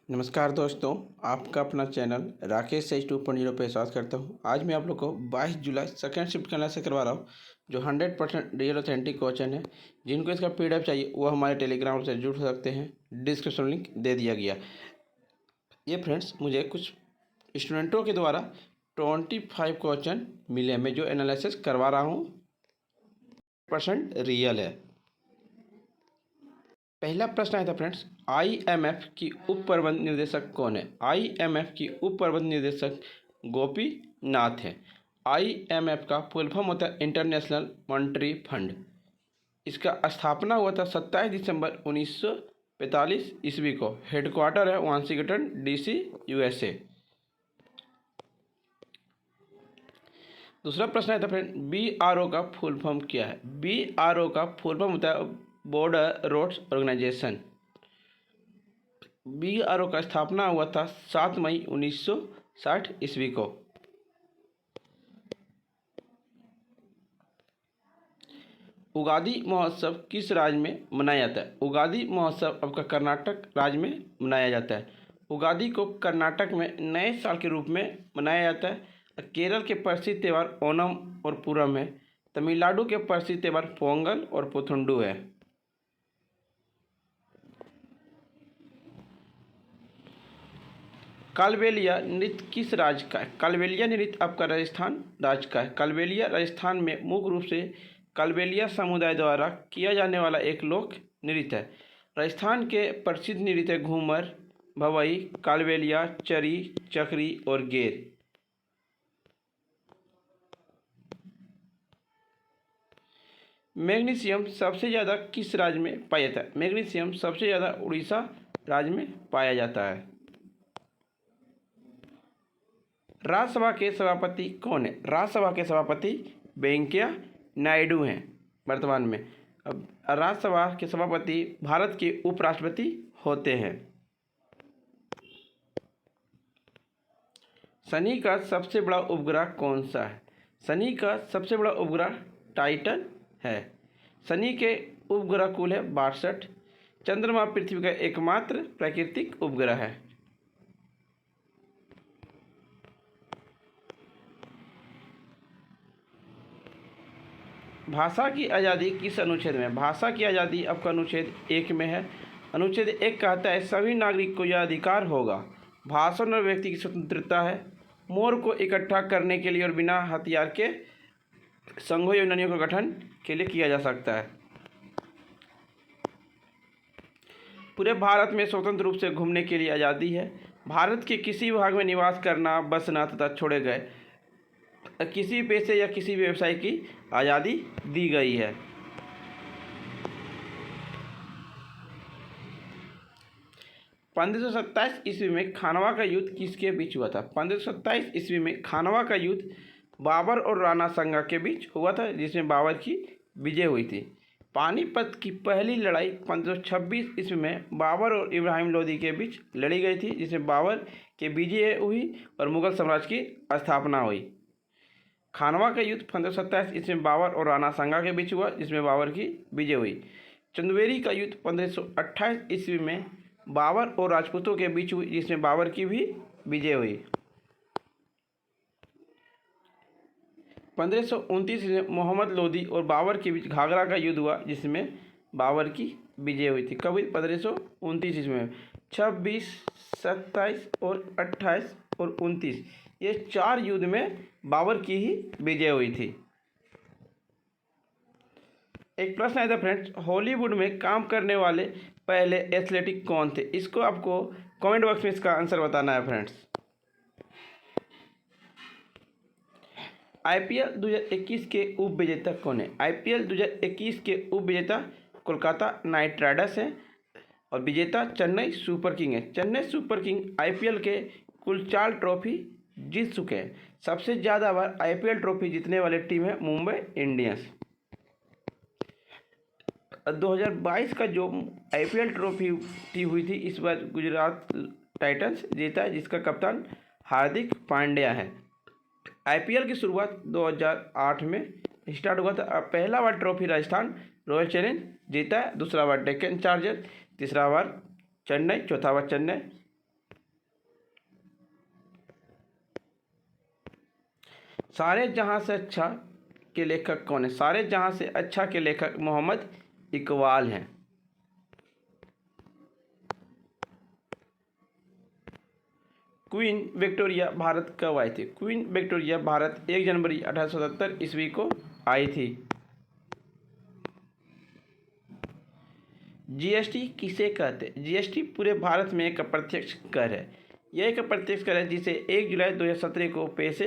नमस्कार दोस्तों, आपका अपना चैनल राकेश एच 2.0 पे स्वागत करता हूँ। आज मैं आप लोग को 22 जुलाई सेकेंड शिफ्ट के से करवा रहा हूँ, जो 100% रियल ऑथेंटिक क्वेश्चन है। जिनको इसका PDF चाहिए वो हमारे टेलीग्राम से जुड़ सकते हैं, डिस्क्रिप्शन लिंक दे दिया गया। ये फ्रेंड्स, मुझे कुछ स्टूडेंटों के द्वारा 25 क्वेश्चन मिले, मैं जो एनालिसिस करवा रहा हूँ % रियल है। पहला प्रश्न आया था फ्रेंड्स, IMF की उप प्रबंध निर्देशक कौन है? IMF की उप प्रबंध निर्देशक गोपीनाथ है। IMF का फुल फॉर्म होता है इंटरनेशनल मॉनेटरी फंड। इसका स्थापना हुआ था 27 दिसंबर 1945 ईस्वी को। हेडक्वार्टर है वाशिंगटन DC USA। दूसरा प्रश्न है था फ्रेंड, BRO का फुल फॉर्म क्या है? BRO का फुल फॉर्म होता है बॉर्डर रोड्स ऑर्गेनाइजेशन। BRO का स्थापना हुआ था 7 मई 1960 ईस्वी को। उगादी महोत्सव किस राज्य में मनाया जाता है? उगादी महोत्सव आपका कर्नाटक राज्य में मनाया जाता है। उगादी को कर्नाटक में नए साल के रूप में मनाया जाता है। केरल के प्रसिद्ध त्यौहार ओणम और पूरम है। तमिलनाडु के प्रसिद्ध त्यौहार पोंगल और पुथंडू है। कालबेलिया नृत्य किस राज्य का है? कालबेलिया नृत्य आपका राजस्थान राज्य का है। कालबेलिया राजस्थान में मुख्य रूप से कालबेलिया समुदाय द्वारा किया जाने वाला एक लोक नृत्य है। राजस्थान के प्रसिद्ध नृत्य घूमर, भवई, कालबेलिया, चरी, चक्री और गेर। मैग्नीशियम सबसे ज़्यादा किस राज्य में पाया जाता है? मैग्नीशियम सबसे ज़्यादा उड़ीसा राज्य में पाया जाता है। राज्यसभा के सभापति कौन है? राज्यसभा के सभापति वेंकैया नायडू हैं वर्तमान में। अब राज्यसभा के सभापति भारत के उपराष्ट्रपति होते हैं। शनि का सबसे बड़ा उपग्रह कौन सा है? शनि का सबसे बड़ा उपग्रह टाइटन है। शनि के उपग्रह कुल है 62। चंद्रमा पृथ्वी का एकमात्र प्राकृतिक उपग्रह है। भाषा की आज़ादी किस अनुच्छेद में? भाषा की आज़ादी आपका अनुच्छेद 1 में है। अनुच्छेद 1 कहता है सभी नागरिक को यह अधिकार होगा, भाषण और व्यक्ति की स्वतंत्रता है, मोर को इकट्ठा करने के लिए और बिना हथियार के संघों या यूनियनों का गठन के लिए किया जा सकता है। पूरे भारत में स्वतंत्र रूप से घूमने के लिए आज़ादी है। भारत के किसी भाग में निवास करना, बसना तथा छोड़े गए किसी पेशे या किसी व्यवसाय की आज़ादी दी गई है। पंद्रह सौ 27 ईस्वी में खानवा का युद्ध किसके बीच हुआ था? 1527 ईस्वी में खानवा का युद्ध बाबर और राणा सांगा के बीच हुआ था, जिसमें बाबर की विजय हुई थी। पानीपत की पहली लड़ाई 1526 ईस्वी में बाबर और इब्राहिम लोदी के बीच लड़ी गई थी, जिसमें बाबर की विजय हुई और मुगल साम्राज्य की स्थापना हुई। खानवा का युद्ध 1527 ईस्वी में बाबर और राणा सांगा के बीच हुआ, जिसमें बाबर की विजय हुई। चंदेरी का युद्ध 1528 ईस्वी में बाबर और राजपूतों के बीच हुई, जिसमें बाबर की भी विजय हुई। 1529 में मोहम्मद लोदी और बाबर के बीच घाघरा का युद्ध हुआ, जिसमें बाबर की विजय हुई थी। कभी 1529 ईस्वी में 26, 27 और 28 और 29 ये 4 युद्ध में बाबर की ही विजय हुई थी। एक प्रश्न आया था फ्रेंड्स, हॉलीवुड में काम करने वाले पहले एथलेटिक कौन थे? इसको आपको कमेंट बॉक्स में इसका आंसर बताना है फ्रेंड्स। IPL 2021 के उप विजेता कौन है? IPL 2021 के उप विजेता कोलकाता नाइट राइडर्स हैं और विजेता चेन्नई सुपर किंग है। चेन्नई सुपर किंग IPL के कुल 4 ट्रॉफी जीत चुके हैं। सबसे ज़्यादा बार IPL ट्रॉफी जीतने वाली टीम है मुंबई इंडियंस। 2022 का जो IPL ट्रॉफी हुई थी, इस बार गुजरात टाइटंस जीता है, जिसका कप्तान हार्दिक पांड्या है। IPL की शुरुआत 2008 में स्टार्ट हुआ था। पहला बार ट्रॉफी राजस्थान रॉयल चैलेंज जीता है, दूसरा बार डेक्कन चार्जर, तीसरा बार चेन्नई, चौथा बार चेन्नई सारे जहां से अच्छा के लेखक कौन है? सारे जहां से अच्छा के लेखक मोहम्मद इकबाल हैं। क्वीन विक्टोरिया भारत कब आई थी? क्वीन विक्टोरिया भारत 1 जनवरी 1877 ईस्वी को आई थी। जीएसटी किसे कहते हैं? जीएसटी पूरे भारत में एक अप्रत्यक्ष कर है। यह एक अप्रत्यक्ष कर है जिसे 1 जुलाई 2017 को पेश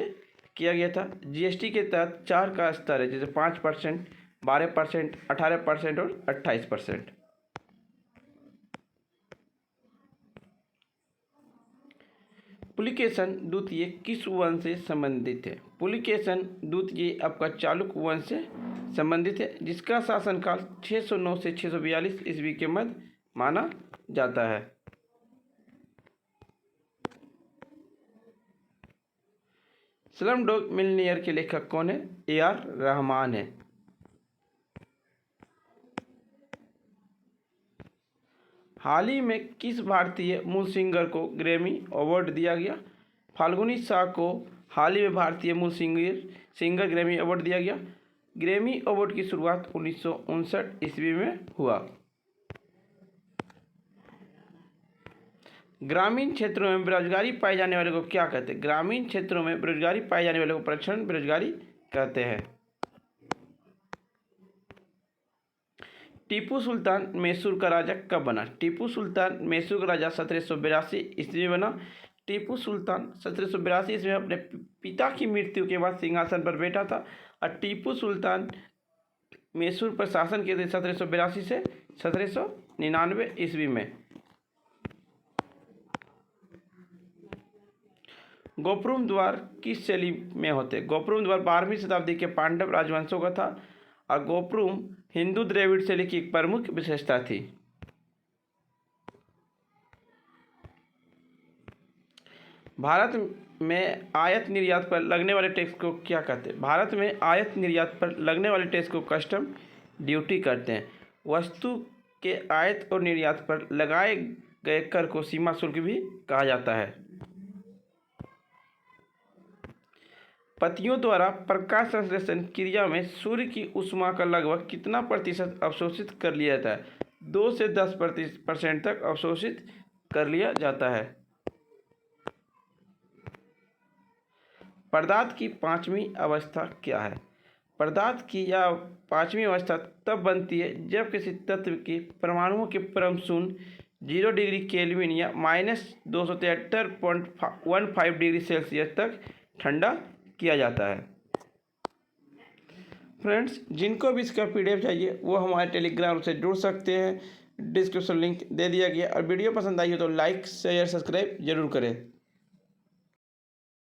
किया गया था। जीएसटी के तहत 4 का स्तर है, जैसे 5%, 12%, 18% और 28%। पुलिकेशन द्वितीय किस वंश से संबंधित है? पुलिकेशन द्वितीय आपका चालुक्य वंश से संबंधित है, जिसका शासनकाल 609 से 642 ईस्वी के मध्य माना जाता है। स्लमडॉग मिलियनेयर के लेखक कौन है? ए.आर. रहमान है। हाल ही में किस भारतीय मूल सिंगर को ग्रैमी अवार्ड दिया गया? फाल्गुनी शाह को हाल ही में भारतीय मूल सिंगर ग्रैमी अवार्ड दिया गया। ग्रैमी अवार्ड की शुरुआत 1959 ईस्वी में हुआ। ग्रामीण क्षेत्रों में बेरोजगारी पाए जाने वाले को क्या कहते हैं? ग्रामीण क्षेत्रों में बेरोजगारी पाए जाने वाले को प्रच्छन्न बेरोजगारी कहते हैं। टीपू सुल्तान मैसूर का राजा कब बना? टीपू सुल्तान मैसूर का राजा 1782 ईस्वी में बना। टीपू सुल्तान 1782 ईस्वी में अपने पिता की मृत्यु के बाद सिंहासन पर बैठा था और टीपू सुल्तान मैसूर पर शासन किए थे 1782 से 1799 ईस्वी में। गोपरुम द्वार किस शैली में होते? गोपरुम द्वार 12वीं शताब्दी के पांडव राजवंशों का था और गोपरुम हिंदू द्रविड़ शैली की एक प्रमुख विशेषता थी। भारत में आयात निर्यात पर लगने वाले टैक्स को क्या कहते हैं? भारत में आयात निर्यात पर लगने वाले टैक्स को कस्टम ड्यूटी कहते हैं। वस्तु के आयात और निर्यात पर लगाए गए कर को सीमा शुल्क भी कहा जाता है। पत्तियों द्वारा प्रकाश संश्लेषण क्रिया में सूर्य की ऊष्मा का लगभग कितना प्रतिशत अवशोषित कर लिया जाता है? 2 से 10% तक अवशोषित कर लिया जाता है। पदार्थ की 5वीं अवस्था क्या है? पदार्थ की यह 5वीं अवस्था तब बनती है जब किसी तत्व के परमाणुओं के परम शून्य 0 डिग्री केल्विन या -273.15 डिग्री सेल्सियस तक ठंडा किया जाता है। फ्रेंड्स, जिनको भी इसका PDF चाहिए वो हमारे टेलीग्राम से जुड़ सकते हैं। डिस्क्रिप्शन लिंक दे दिया गया। और वीडियो पसंद आई हो तो लाइक शेयर सब्सक्राइब जरूर करें।